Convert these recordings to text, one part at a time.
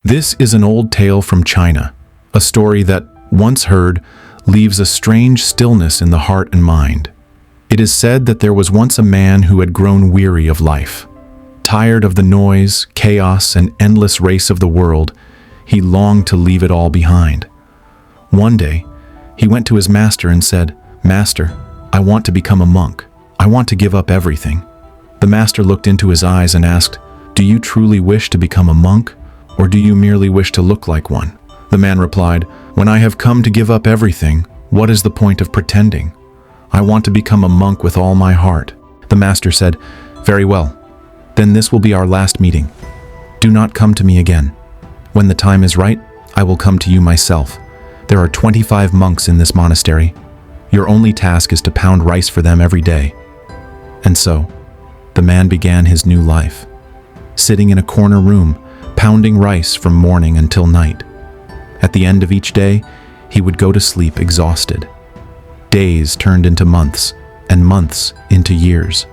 This is an old tale from China, a story that, once heard, leaves a strange stillness in the heart and mind. It is said that there was once a man who had grown weary of life. Tired of the noise, chaos, and endless race of the world, he longed to leave it all behind. One day, he went to his master and said, "Master, I want to become a monk. I want to give up everything." The master looked into his eyes and asked, "Do you truly wish to become a monk, or do you merely wish to look like one?" The man replied, "When I have come to give up everything, what is the point of pretending? I want to become a monk with all my heart." The master said, "Very well. Then this will be our last meeting. Do not come to me again. When the time is right, I will come to you myself. There are 25 monks in this monastery. Your only task is to pound rice for them every day." And so, the man began his new life, sitting in a corner room, pounding rice from morning until night. At the end of each day, he would go to sleep exhausted. Days turned into months, and months into years.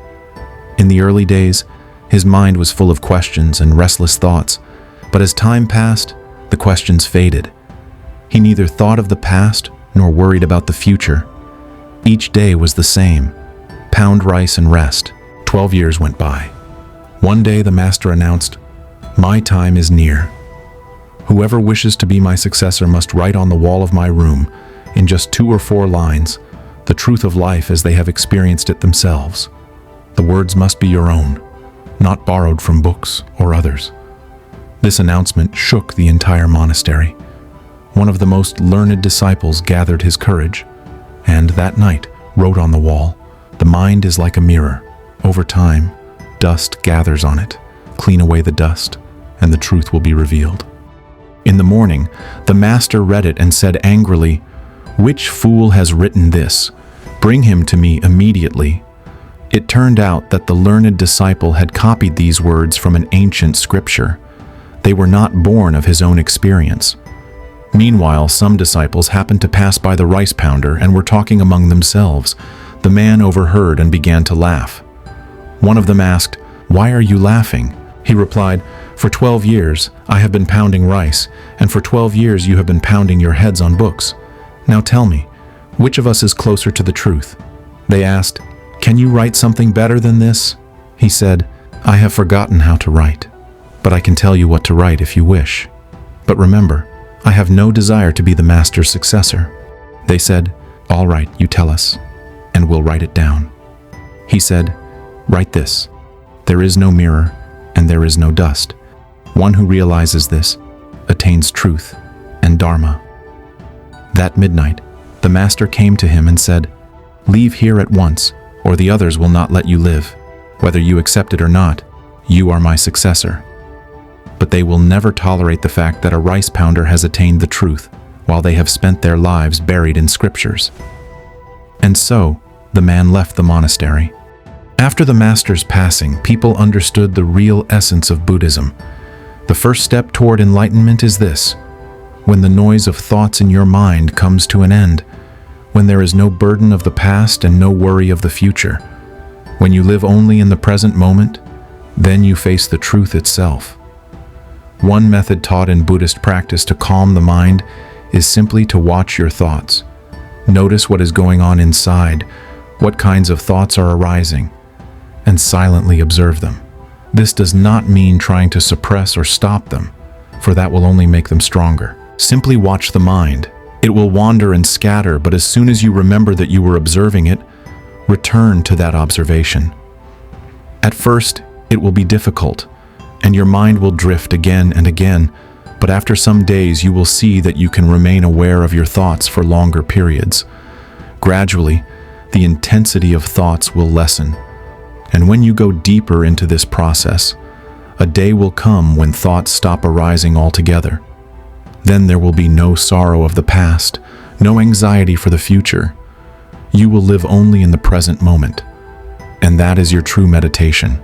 In the early days, his mind was full of questions and restless thoughts, but as time passed, the questions faded. He neither thought of the past nor worried about the future. Each day was the same: pound rice and rest. 12 years went by. One day the master announced, "My time is near. Whoever wishes to be my successor must write on the wall of my room, in just 2 or 4 lines, the truth of life as they have experienced it themselves. The words must be your own, not borrowed from books or others." This announcement shook the entire monastery. One of the most learned disciples gathered his courage, and that night wrote on the wall, "The mind is like a mirror. Over time, dust gathers on it. Clean away the dust, and the truth will be revealed." In the morning, the master read it and said angrily, "Which fool has written this? Bring him to me immediately." It turned out that the learned disciple had copied these words from an ancient scripture. They were not born of his own experience. Meanwhile, some disciples happened to pass by the rice pounder and were talking among themselves. The man overheard and began to laugh. One of them asked, "Why are you laughing?" He replied, "For 12 years I have been pounding rice, and for 12 years you have been pounding your heads on books. Now tell me, which of us is closer to the truth?" They asked, "Can you write something better than this?" He said, "I have forgotten how to write, but I can tell you what to write if you wish. But remember, I have no desire to be the master's successor." They said, "All right, you tell us, and we'll write it down." He said, "Write this: there is no mirror, and there is no dust. One who realizes this attains truth and dharma." That midnight, the master came to him and said, "Leave here at once, or the others will not let you live. Whether you accept it or not, you are my successor." But they will never tolerate the fact that a rice pounder has attained the truth, while they have spent their lives buried in scriptures. And so, the man left the monastery. After the master's passing, people understood the real essence of Buddhism. The first step toward enlightenment is this: when the noise of thoughts in your mind comes to an end, when there is no burden of the past and no worry of the future, when you live only in the present moment, then you face the truth itself. One method taught in Buddhist practice to calm the mind is simply to watch your thoughts. Notice what is going on inside, what kinds of thoughts are arising, and silently observe them. This does not mean trying to suppress or stop them, for that will only make them stronger. Simply watch the mind. It will wander and scatter, but as soon as you remember that you were observing it, return to that observation. At first, it will be difficult, and your mind will drift again and again, but after some days you will see that you can remain aware of your thoughts for longer periods. Gradually, the intensity of thoughts will lessen, and when you go deeper into this process, a day will come when thoughts stop arising altogether. Then there will be no sorrow of the past, no anxiety for the future. You will live only in the present moment, and that is your true meditation.